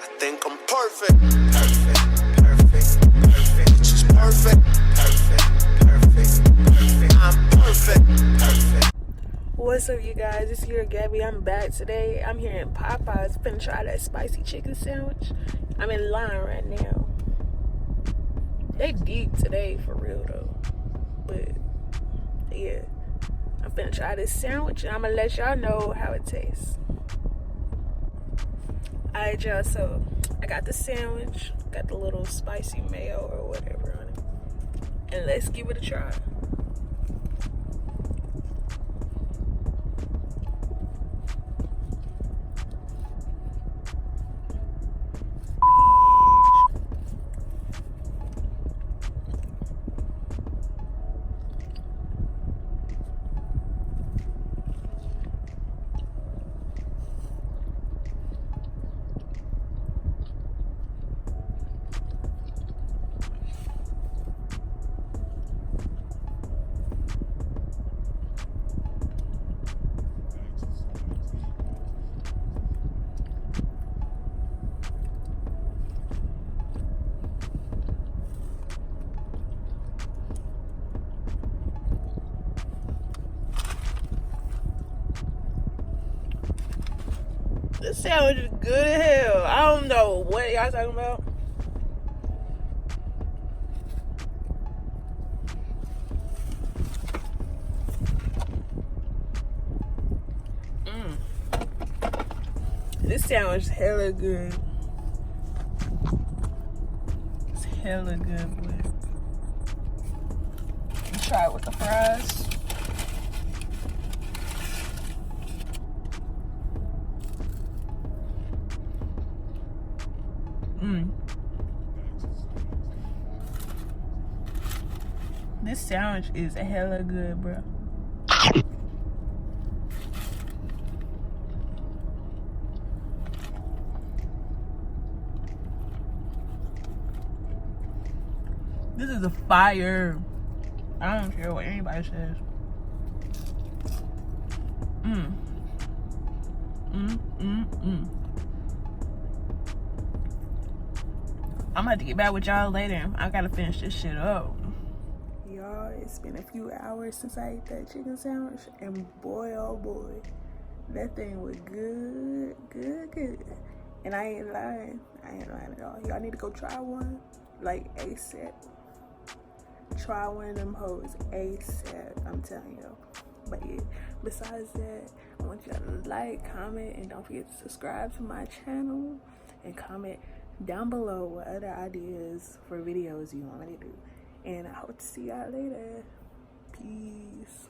I think I'm perfect. Perfect. It's just perfect. Perfect. I'm perfect. What's up, you guys? It's your Gabby. I'm back today. I'm here in Popeyes. Finna try that spicy chicken sandwich. I'm in line right now. They deep today, for real though. But yeah, I'm finna try this sandwich and I'm gonna let y'all know how it tastes. Alright, y'all. So I got the sandwich, got the little spicy mayo or whatever on it, and let's give it a try. This sandwich is good as hell. I don't know what y'all talking about. This sandwich is hella good. It's hella good, boy. Let's try it with the fries. This sandwich is hella good, bro. This is a fire. I don't care what anybody says. I'm about to get back with y'all later. I gotta finish this shit up. Y'all, it's been a few hours since I ate that chicken sandwich, and boy, oh boy, that thing was good. And I ain't lying at all. Y'all need to go try one, like ASAP. Try one of them hoes ASAP, I'm telling you. But yeah, besides that, I want y'all to like, comment, and don't forget to subscribe to my channel, and comment down below what other ideas for videos you want me to do. And I hope to see y'all later. Peace.